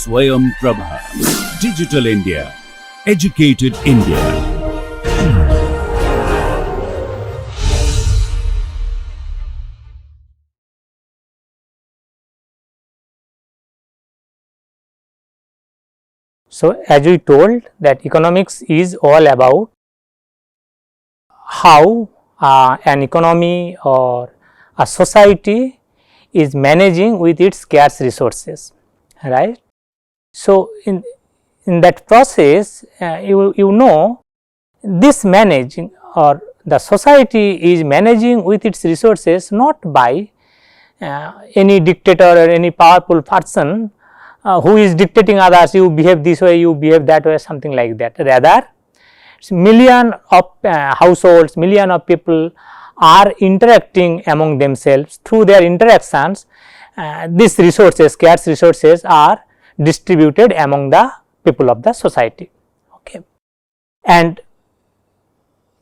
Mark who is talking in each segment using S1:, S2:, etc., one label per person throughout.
S1: Swayam Prabha. Digital India. Educated India.
S2: So, as we told that economics is all about how an economy or a society is managing with its scarce resources, right. So, in that process you know this managing or the society is managing with its resources not by any dictator or any powerful person who is dictating others, you behave this way, you behave that way, something like that. Rather, million of households, million of people are interacting among themselves. Through their interactions, these resources, scarce resources are distributed among the people of the society. Okay. And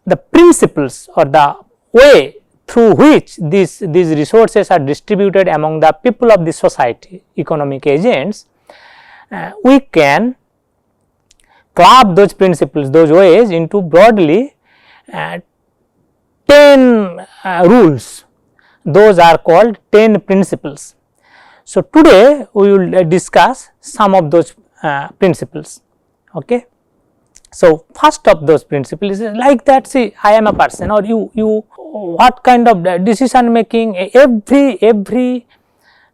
S2: the principles or the way through which these resources are distributed among the people of the society, economic agents, we can club those principles, those ways into broadly 10 rules. Those are called 10 principles. So, today we will discuss some of those principles. Okay. So, first of those principles is like that, see, I am a person or you what kind of decision making, every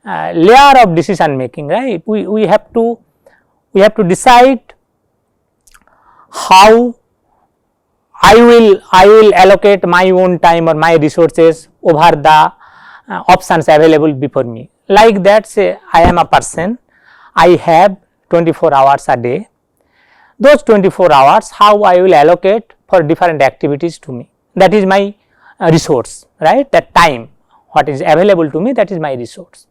S2: layer of decision making, right. We have to decide how I will allocate my own time or my resources over the options available before me. Like that, say I am a person, I have 24 hours a day. Those 24 hours, how I will allocate for different activities to me, that is my resource, right. That time what is available to me, that is my resource.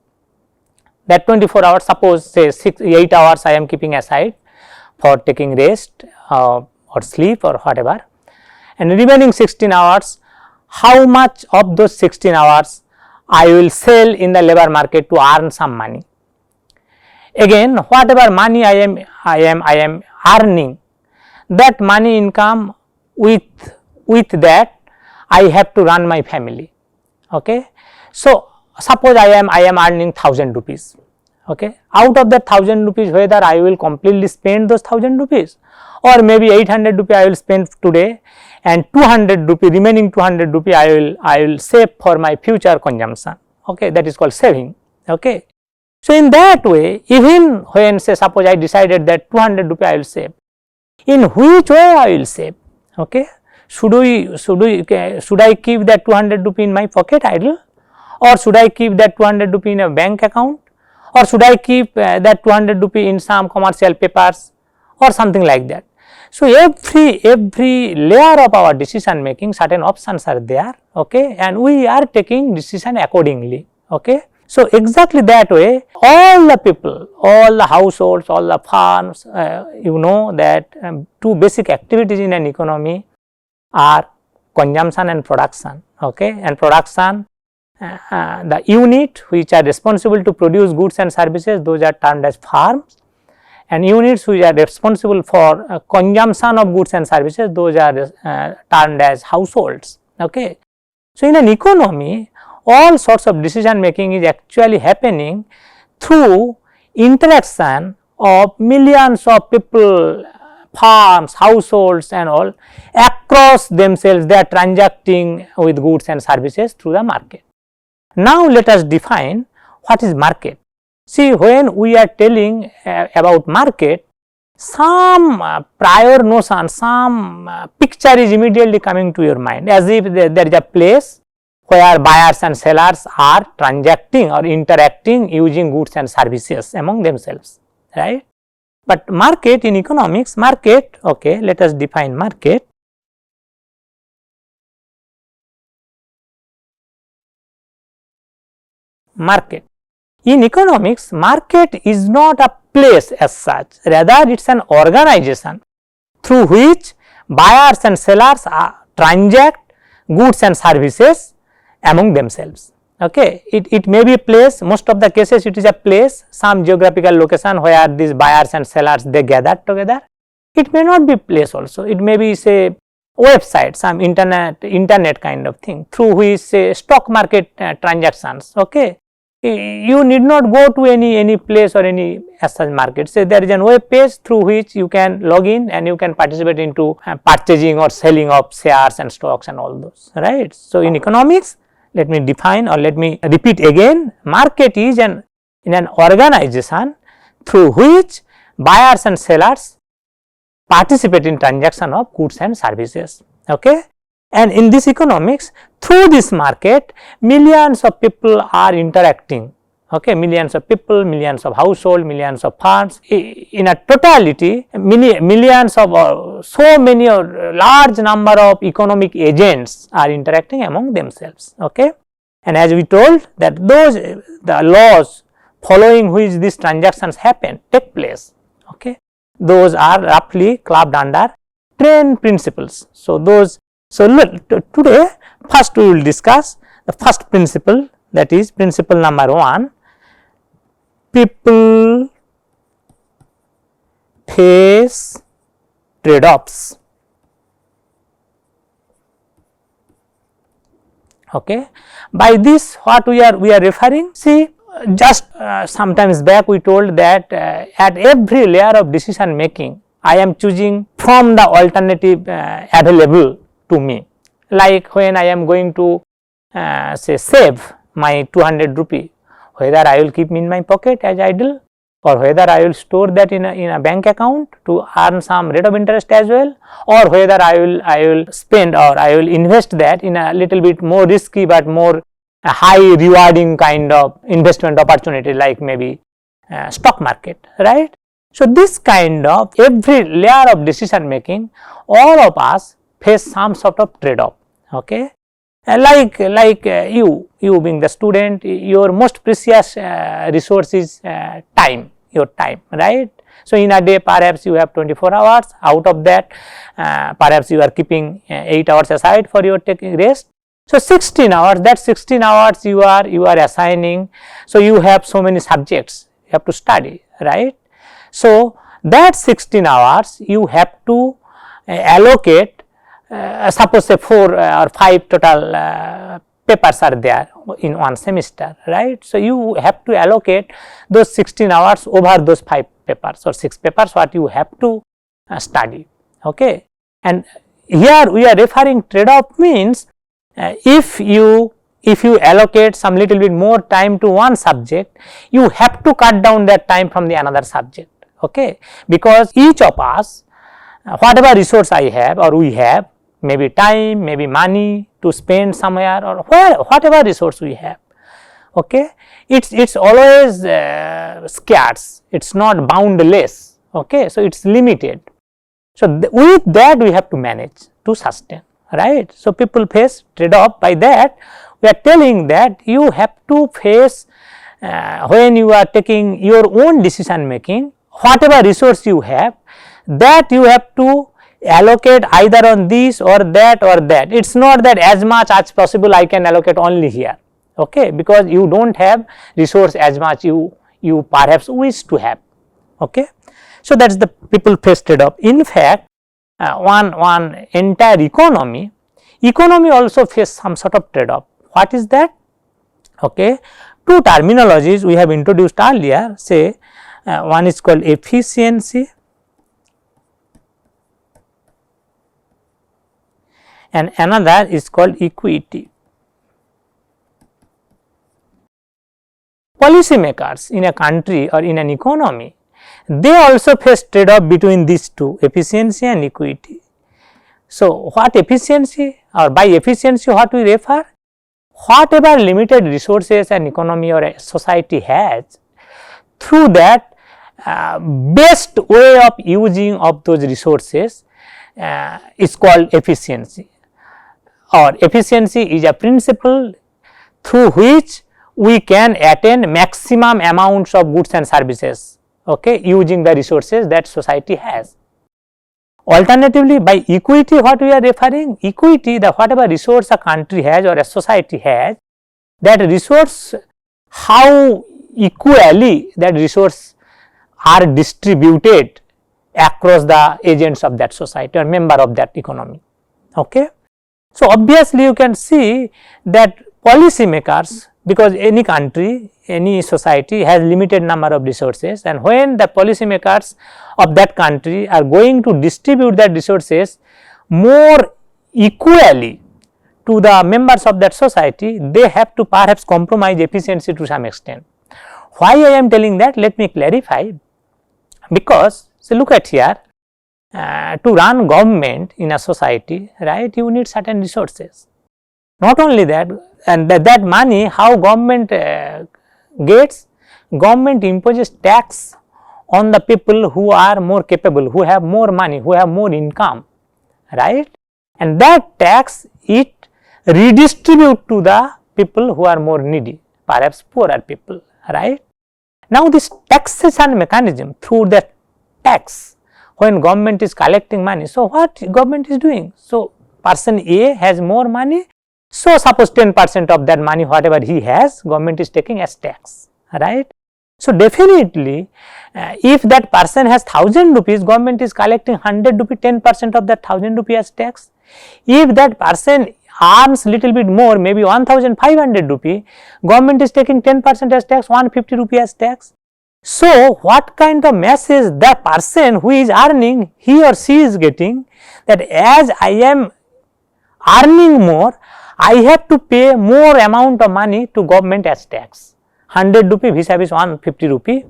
S2: That 24 hours, suppose say 8 hours I am keeping aside for taking rest or sleep or whatever, and remaining 16 hours, how much of those 16 hours I will sell in the labor market to earn some money. Again, whatever money I am earning, that money income, with that I have to run my family. Okay. So, suppose I am earning 1000 rupees. Okay. Out of that 1000 rupees, whether I will completely spend those 1000 rupees or maybe 800 rupees I will spend today, and 200 rupee, remaining 200 rupee I will save for my future consumption. Okay. That is called saving. Okay. So, in that way, even when say suppose I decided that 200 rupee I will save, in which way I will save? Okay. Should I keep that 200 rupee in my pocket idle, or should I keep that 200 rupee in a bank account, or should I keep that 200 rupee in some commercial papers or something like that. So, every layer of our decision making, certain options are there, okay, and we are taking decision accordingly. Okay. So, exactly that way, all the people, all the households, all the farms, you know that two basic activities in an economy are consumption and production. Okay. And production, the unit which are responsible to produce goods and services, those are termed as farms, and units which are responsible for consumption of goods and services, those are termed as households. Okay. So, in an economy, all sorts of decision making is actually happening through interaction of millions of people, farms, households and all across themselves, they are transacting with goods and services through the market. Now, let us define what is market. See, when we are telling about market, some prior notion, some picture is immediately coming to your mind, as if there is a place where buyers and sellers are transacting or interacting using goods and services among themselves, right. But market in economics, market, okay, let us define market. Market. In economics, market is not a place as such, rather it is an organization through which buyers and sellers transact goods and services among themselves. Okay, it may be a place, most of the cases it is a place, some geographical location where these buyers and sellers they gather together. It may not be place also, it may be say website, some internet kind of thing through which say stock market transactions. Okay, you need not go to any place or any as such market. Say there is a web page through which you can log in and you can participate into purchasing or selling of shares and stocks and all those, right. So in economics, let me define or let me repeat again, market is an organization through which buyers and sellers participate in transaction of goods and services. Okay, and in this economics, through this market millions of people are interacting. Okay, millions of people, millions of household, millions of firms, in a totality millions of so many large number of economic agents are interacting among themselves. Okay, and as we told that those the laws following which these transactions happen take place. Okay, those are roughly clubbed under 10 principles. So those, so today first we will discuss the first principle, that is principle number 1. People face trade-offs. Okay, by this what we are referring, see, just sometimes back we told that at every layer of decision making I am choosing from the alternative available to me. Like when I am going to say save my 200 rupee, whether I will keep in my pocket as idle or whether I will store that in a bank account to earn some rate of interest as well, or whether I will spend or I will invest that in a little bit more risky but more high rewarding kind of investment opportunity, like maybe stock market, right. So this kind of every layer of decision making, all of us face some sort of trade off. Okay, like you being the student, your most precious resource is time, your time, right. So in a day perhaps you have 24 hours, out of that perhaps you are keeping 8 hours aside for your taking rest. So 16 hours, that 16 hours you are assigning, so you have so many subjects you have to study, right. So that 16 hours you have to allocate, suppose say 4 or 5 total papers are there in one semester, right. So you have to allocate those 16 hours over those 5 papers or 6 papers what you have to study. Okay, and here we are referring trade off means if you allocate some little bit more time to one subject, you have to cut down that time from the another subject. Okay, because each of us, whatever resource I have or we have, maybe time, maybe money to spend somewhere or whatever resource we have. Okay, it's always scarce, it's not boundless. Okay, so it's limited. So with that we have to manage to sustain, right. So people face trade off. By that we are telling that you have to face when you are taking your own decision making, whatever resource you have, that you have to allocate either on this or that or that. It is not that as much as possible I can allocate only here. Okay, because you do not have resource as much you perhaps wish to have. Okay, so that is the people face trade off. In fact, one entire economy also face some sort of trade off. What is that? Okay, two terminologies we have introduced earlier, say one is called efficiency and another is called equity. Policy makers in a country or in an economy, they also face trade off between these two, efficiency and equity. So what efficiency, or by efficiency what we refer? Whatever limited resources an economy or a society has, through that best way of using of those resources is called efficiency, or efficiency is a principle through which we can attain maximum amounts of goods and services, okay, using the resources that society has. Alternatively, by equity what we are referring? Equity, the whatever resource a country has or a society has, that resource, how equally that resource are distributed across the agents of that society or member of that economy. Okay. So, obviously you can see that policy makers, because any country, any society has limited number of resources, and when the policy makers of that country are going to distribute that resources more equally to the members of that society, they have to perhaps compromise efficiency to some extent. Why I am telling that? Let me clarify. Because, so look at here, to run government in a society, right, you need certain resources. Not only that, and that money, how government gets, government imposes tax on the people who are more capable, who have more money, who have more income, right, and that tax it redistribute to the people who are more needy, perhaps poorer people, right. Now, this taxation mechanism through the tax, when government is collecting money, so what government is doing? So, person A has more money, so suppose 10% of that money whatever he has, government is taking as tax, right. So, definitely if that person has 1000 rupees, government is collecting 100 rupees, 10% of that 1000 rupees as tax. If that person earns little bit more, maybe 1500 rupee, government is taking 10% as tax, 150 rupee as tax. So, what kind of message the person who is earning, he or she is getting, that as I am earning more, I have to pay more amount of money to government as tax, 100 rupee vis-a-vis 150 rupee,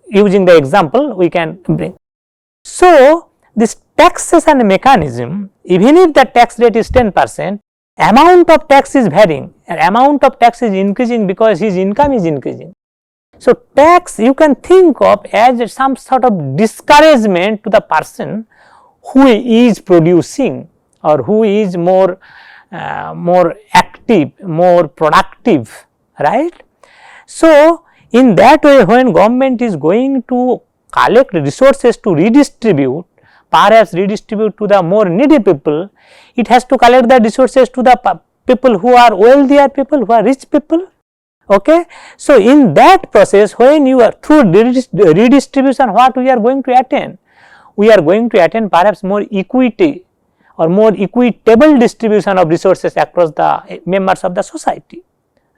S2: using the example we can bring. So, this taxation mechanism, even if the tax rate is 10%, amount of tax is varying and amount of tax is increasing because his income is increasing. So, tax you can think of as some sort of discouragement to the person who is producing or who is more active, more productive, right. So, in that way, when government is going to collect resources to redistribute, perhaps redistribute to the more needy people, it has to collect the resources to the people who are wealthier people, who are rich people. Okay. So, in that process, when you are through redistribution, what we are going to attain? We are going to attain perhaps more equity or more equitable distribution of resources across the members of the society,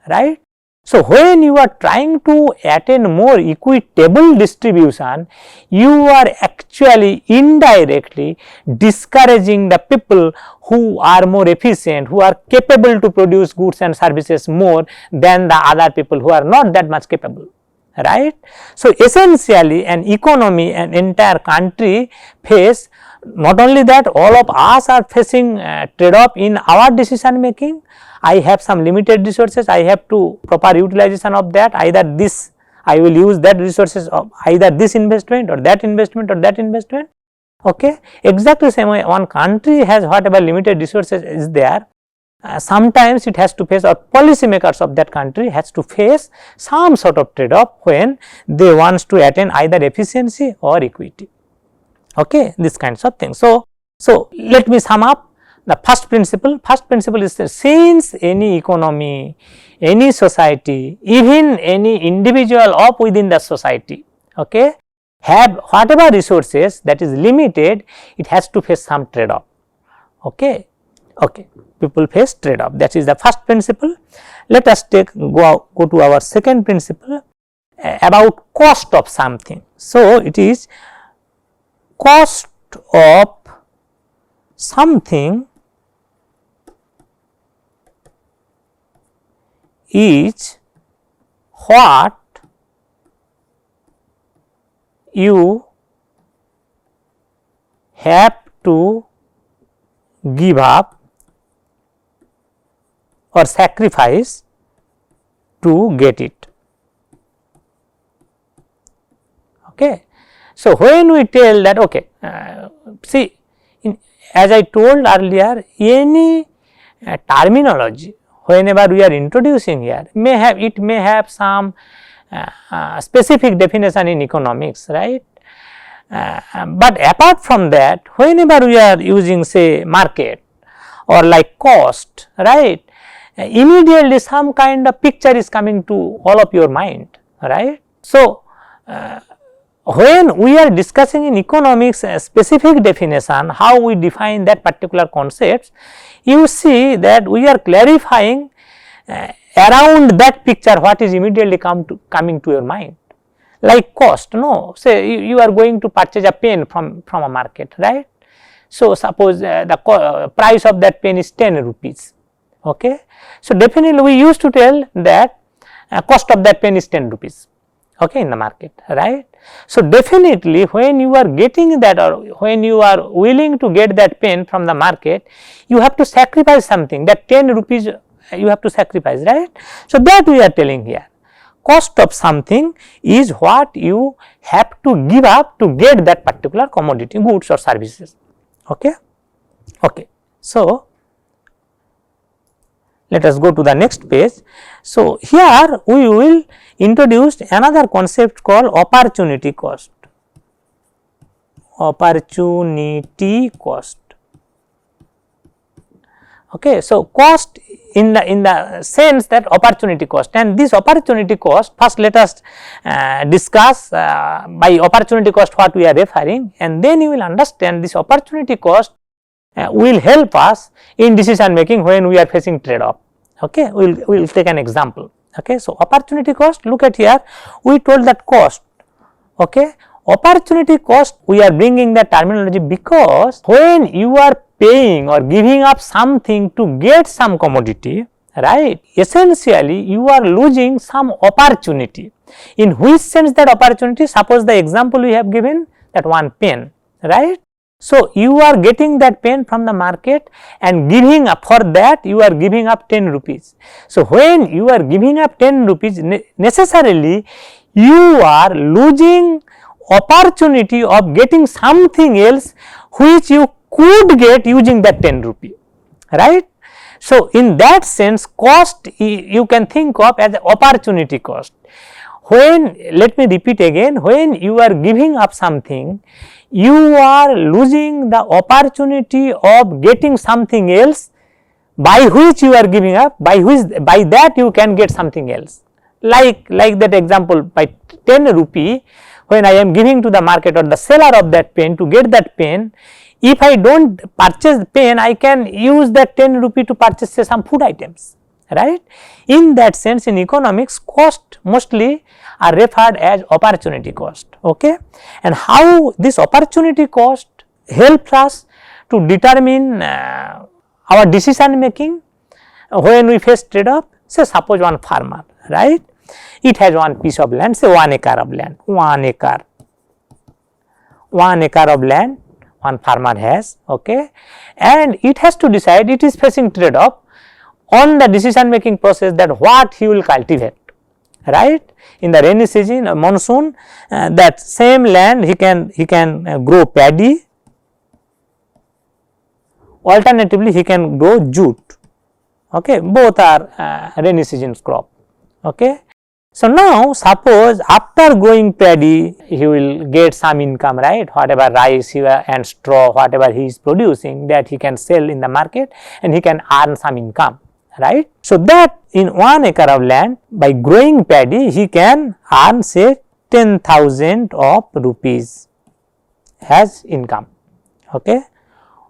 S2: right. So, when you are trying to attain more equitable distribution, you are actually indirectly discouraging the people who are more efficient, who are capable to produce goods and services more than the other people who are not that much capable, right. So, essentially an economy, an entire country face, not only that, all of us are facing trade off in our decision making. I have some limited resources, I have to proper utilization of that, either this I will use that resources of either this investment or that investment or that investment. Okay. Exactly same way, one country has whatever limited resources is there, sometimes it has to face, or policy makers of that country has to face some sort of trade off when they wants to attain either efficiency or equity. Okay, this kinds of things. So, let me sum up. The first principle is that since any economy, any society, even any individual of within the society, okay, have whatever resources that is limited, it has to face some trade off. Okay. People face trade off, that is the first principle. Let us go to our second principle about cost of something. So, it is cost of something is what you have to give up or sacrifice to get it. Okay. So, when we tell that, okay, see, as I told earlier, any terminology whenever we are introducing here may have some specific definition in economics, right. But apart from that, whenever we are using say market or like cost, right, immediately some kind of picture is coming to all of your mind, right. So, when we are discussing in economics a specific definition, how we define that particular concepts, you see that we are clarifying around that picture what is immediately coming to your mind, like cost. No, say you are going to purchase a pen from a market, right. So, suppose the price of that pen is 10 rupees. Okay. So, definitely we used to tell that cost of that pen is 10 rupees, okay, in the market, right. So, definitely when you are getting that, or when you are willing to get that pen from the market, you have to sacrifice something, that 10 rupees you have to sacrifice, right. So, that we are telling here, cost of something is what you have to give up to get that particular commodity, goods or services. Okay. Okay. So, let us go to the next page. So, here we will introduce another concept called opportunity cost. Opportunity cost. Okay. So, cost in the sense that opportunity cost, and this opportunity cost, first let us discuss by opportunity cost what we are referring, and then you will understand this opportunity cost will help us in decision making when we are facing trade off. Okay. We will take an example. Okay. So, opportunity cost, look at here, we told that cost. Okay. Opportunity cost, we are bringing the terminology because when you are paying or giving up something to get some commodity, right, essentially you are losing some opportunity. In which sense that opportunity? Suppose the example we have given, that one pen, right. So, you are getting that pen from the market and giving up, for that you are giving up 10 rupees. So, when you are giving up 10 rupees, necessarily you are losing opportunity of getting something else which you could get using that 10 rupee, right. So, in that sense cost you can think of as opportunity cost. When, let me repeat again, when you are giving up something, you are losing the opportunity of getting something else by which you are giving up, by that you can get something else. Like that example, by 10 rupee, when I am giving to the market or the seller of that pen to get that pen, if I do not purchase the pen, I can use that 10 rupee to purchase, say, some food items, right. In that sense, in economics, cost mostly are referred as opportunity cost. Okay. And how this opportunity cost helps us to determine our decision making when we face trade off. Say, suppose one farmer, right, it has one piece of land, say 1 acre of land, 1 acre of land one farmer has, okay, and it has to decide, it is facing trade off on the decision making process, that what he will cultivate, right. In the rainy season or monsoon, that same land he can grow paddy, alternatively he can grow jute, okay, both are rainy season crop. Okay. So, now suppose after growing paddy he will get some income, right, whatever rice and straw, whatever he is producing, that he can sell in the market and he can earn some income, right. So, that in 1 acre of land, by growing paddy he can earn, say, 10,000 of rupees as income. Okay.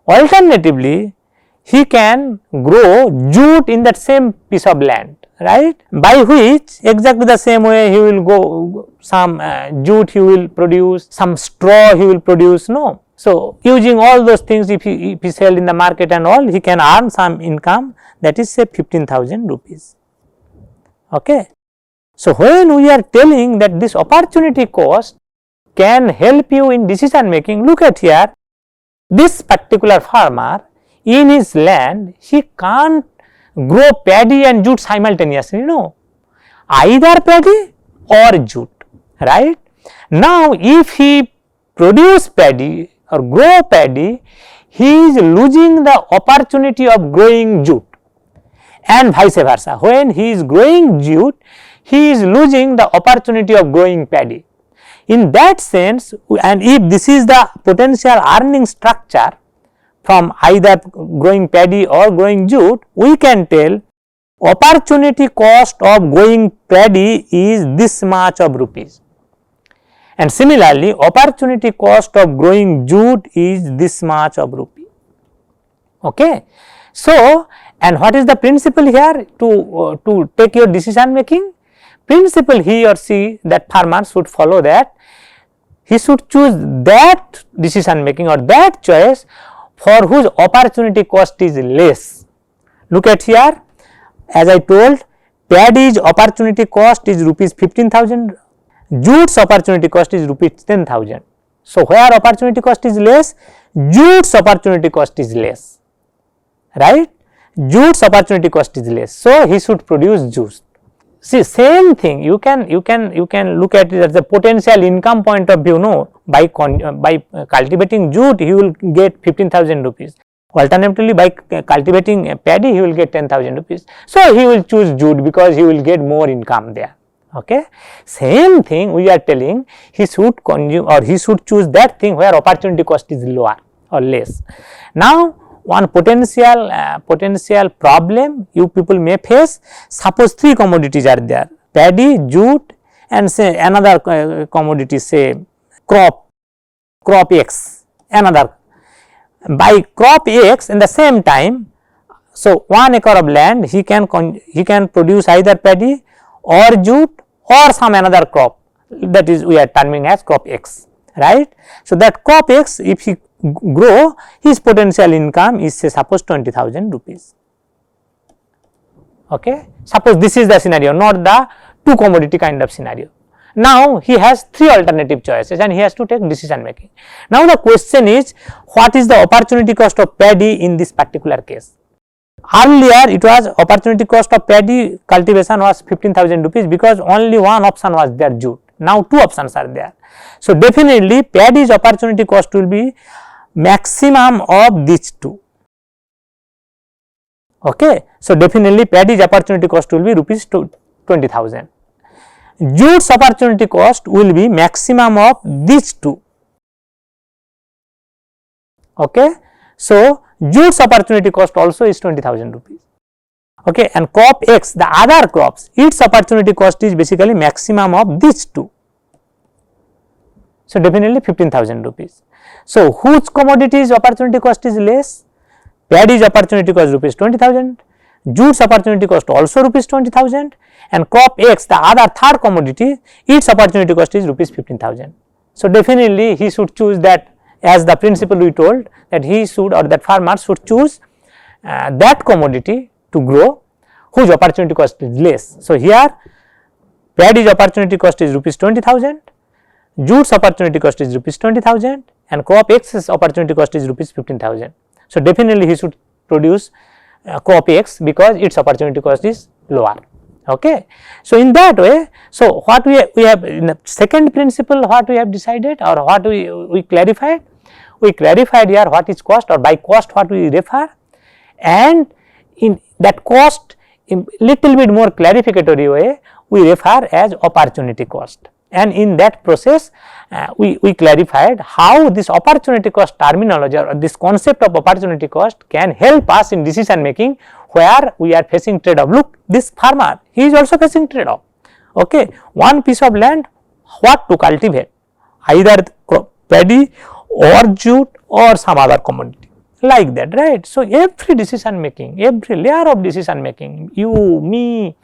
S2: Alternatively, he can grow jute in that same piece of land, right, by which exactly the same way he will go some jute he will produce, some straw he will produce, no. So, using all those things, if he sell in the market and all, he can earn some income, that is, say, 15,000 rupees. Okay. So, when we are telling that this opportunity cost can help you in decision making, look at here, this particular farmer in his land, he can't grow paddy and jute simultaneously, no, either paddy or jute, right. Now, if he produce paddy or grow paddy, he is losing the opportunity of growing jute, and vice versa. When he is growing jute, he is losing the opportunity of growing paddy. In that sense, and if this is the potential earning structure from either growing paddy or growing jute, we can tell opportunity cost of going paddy is this much of rupees, and similarly opportunity cost of growing jute is this much of rupee. Okay. So, and what is the principle here to take your decision making? Principle he or she, that farmer should follow that, he should choose that decision making or that choice for whose opportunity cost is less. Look at here, as I told, paddy's opportunity cost is rupees 15,000, jute's opportunity cost is rupees 10,000. So, where opportunity cost is less, jute's opportunity cost is less, right? Jute's opportunity cost is less. So, he should produce jute. See, same thing, you can look at it as a potential income point of view. No, by cultivating jute he will get 15,000 rupees. Alternatively, by cultivating paddy he will get 10,000 rupees. So, he will choose jute because he will get more income there. Okay. Same thing we are telling, he should consume or he should choose that thing where opportunity cost is lower or less. Now, one potential problem you people may face, suppose three commodities are there, paddy, jute and say another commodity, say crop X, another. By crop X in the same time, so 1 acre of land he can produce either paddy or jute or some another crop, that is we are terming as crop X, right. So, that crop X if he grow, his potential income is say suppose 20,000 rupees. Okay. Suppose this is the scenario, not the two commodity kind of scenario. Now, he has three alternative choices and he has to take decision making. Now, the question is, what is the opportunity cost of paddy in this particular case? Earlier it was opportunity cost of paddy cultivation was 15,000 rupees because only one option was there, jute. Now, two options are there. So, definitely paddy's opportunity cost will be maximum of these two. Okay. So, definitely paddy's opportunity cost will be rupees 20,000. Jute's opportunity cost will be maximum of these two. Okay. So, jute's opportunity cost also is 20,000 rupees. Okay. And crop X, the other crops, its opportunity cost is basically maximum of these two. So, definitely 15,000 rupees. So, whose commodities opportunity cost is less? Paddy's opportunity cost rupees 20,000, jute's opportunity cost also rupees 20,000 and crop X, the other third commodity, its opportunity cost is rupees 15,000. So, definitely he should choose that, as the principle we told, that he should or that farmer should choose that commodity to grow whose opportunity cost is less. So, here paddy's opportunity cost is rupees 20,000, jute's opportunity cost is rupees 20,000 and crop X's opportunity cost is rupees 15,000. So, definitely he should produce crop X because its opportunity cost is lower. Okay. So, in that way, so what we have in the second principle, what we have decided or what we clarified? We clarified here what is cost, or by cost what we refer, and in that cost in little bit more clarificatory way we refer as opportunity cost. And in that process we clarified how this opportunity cost terminology or this concept of opportunity cost can help us in decision making where we are facing trade off. Look, this farmer, he is also facing trade off. Okay. One piece of land, what to cultivate, either paddy or jute or some other commodity, like that, right. So, every decision making, every layer of decision making, you, me,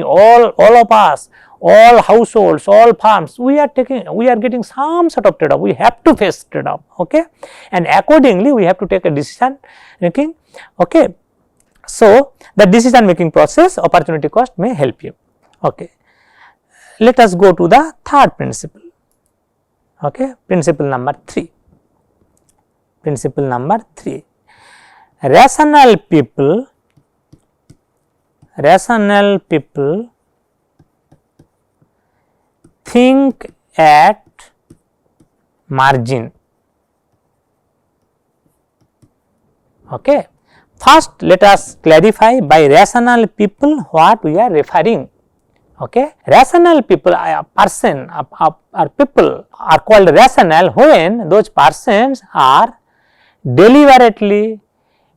S2: all of us, all households, all farms, we are getting some sort of trade off, we have to face trade off. Okay. And accordingly we have to take a decision making. Okay. So, the decision making process, opportunity cost may help you. Okay. Let us go to the third principle. Okay. Principle number 3. Principle number 3. Rational people think at margin. Okay. First, let us clarify by rational people what we are referring. Okay. Rational people, a person or people are called rational when those persons are deliberately,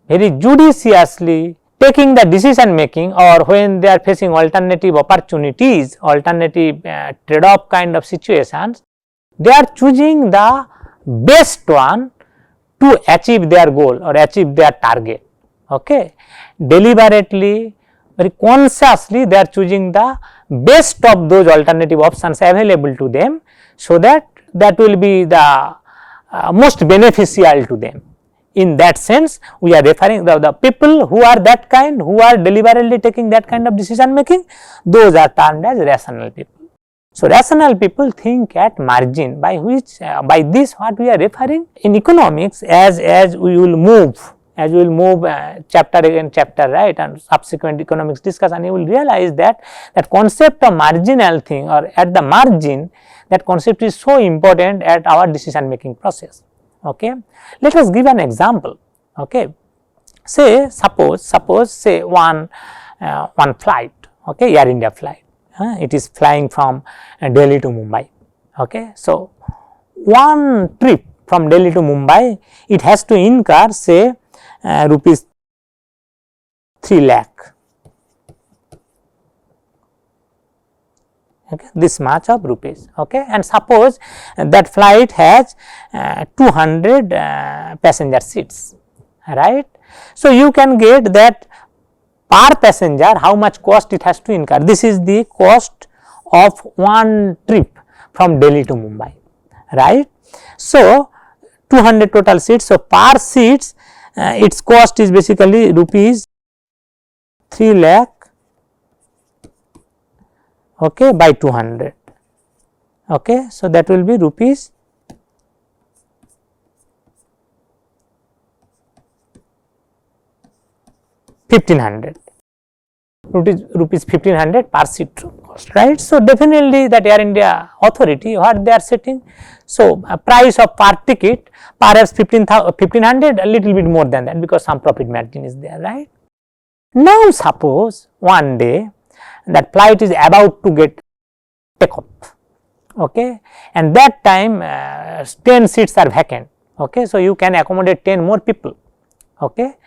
S2: very judiciously taking the decision making, or when they are facing alternative opportunities, alternative trade-off kind of situations, they are choosing the best one to achieve their goal or achieve their target. Okay. Deliberately, very consciously they are choosing the best of those alternative options available to them, so that will be the most beneficial to them. In that sense, we are referring the people who are that kind, who are deliberately taking that kind of decision making, those are termed as rational people. So, rational people think at margin, by which by this what we are referring in economics, as we will move chapter again chapter, right, and subsequent economics discussion, you will realize that concept of marginal thing or at the margin, that concept is so important at our decision making process. Okay. Let us give an example. Okay. Say suppose say one flight, okay, Air India flight, it is flying from Delhi to Mumbai. Okay. So, one trip from Delhi to Mumbai, it has to incur say rupees 3 lakh, okay, this much of rupees. Okay. And suppose that flight has 200 passenger seats, right. So, you can get that per passenger how much cost it has to incur. This is the cost of one trip from Delhi to Mumbai, right. So, 200 total seats. So, per seats its cost is basically rupees 3 lakh, okay, by 200. Okay. So, that will be rupees 1500, rupees 1500 per seat cost, right. So, definitely that Air India authority, what they are setting. So, price of per ticket perhaps 1500, a little bit more than that, because some profit margin is there, right. Now, suppose one day that flight is about to get take off, okay, and that time 10 seats are vacant. Okay. So, you can accommodate 10 more people, okay,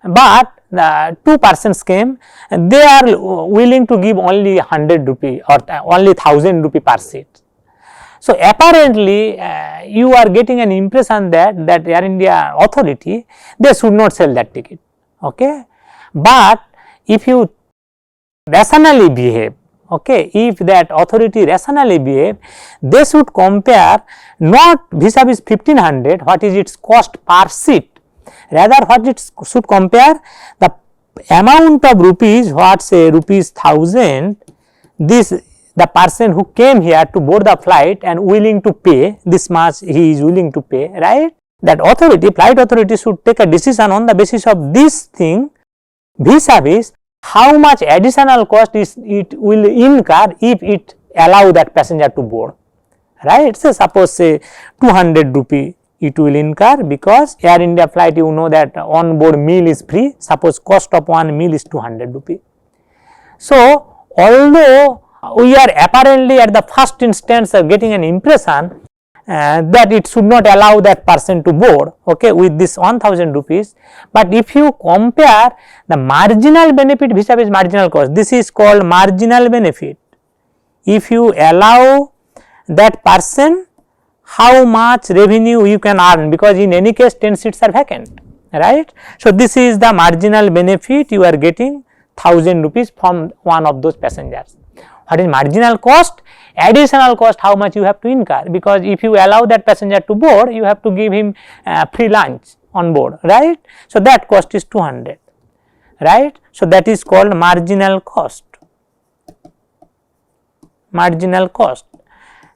S2: but the 2 persons came, they are willing to give only 100 rupee or only 1000 rupee per seat. So, apparently you are getting an impression that Air India authority, they should not sell that ticket, okay. But if you rationally behave, okay, if that authority rationally behave, they should compare not vis-a-vis 1500 what is its cost per seat, rather what it should compare the amount of rupees, what say rupees 1000, this the person who came here to board the flight and willing to pay this much, he is willing to pay, right. That authority, flight authority should take a decision on the basis of this thing vis-a-vis how much additional cost it will incur if it allow that passenger to board, right. So, suppose say 200 rupee it will incur, because Air India flight, you know that on board meal is free, suppose cost of one meal is 200 rupee. So, although we are apparently at the first instance getting an impression that it should not allow that person to board, okay, with this 1000 rupees, but if you compare the marginal benefit vis-a-vis marginal cost, this is called marginal benefit. If you allow that person, how much revenue you can earn, because in any case 10 seats are vacant, right. So, this is the marginal benefit you are getting 1000 rupees from one of those passengers. What is marginal cost? Additional cost, how much you have to incur, because if you allow that passenger to board, you have to give him free lunch on board, right. So, that cost is 200, right. So, that is called marginal cost, marginal cost.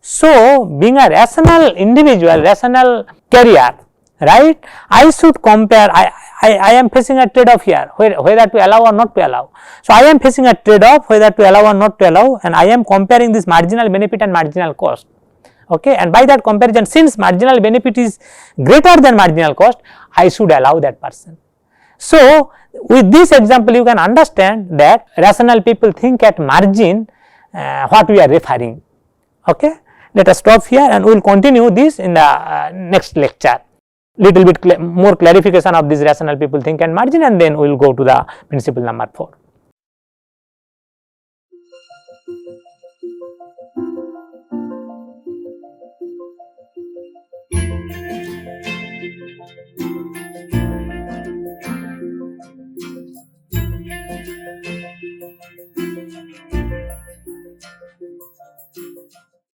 S2: So, being a rational individual, rational carrier, right, I should compare, I am facing a trade off here, whether to allow or not to allow. So, I am facing a trade off whether to allow or not to allow, and I am comparing this marginal benefit and marginal cost, okay, and by that comparison, since marginal benefit is greater than marginal cost, I should allow that person. So, with this example you can understand that rational people think at margin what we are referring, okay. Let us stop here and we will continue this in the next lecture. little bit more clarification of this rational people think and margin, and then we will go to the principle number 4.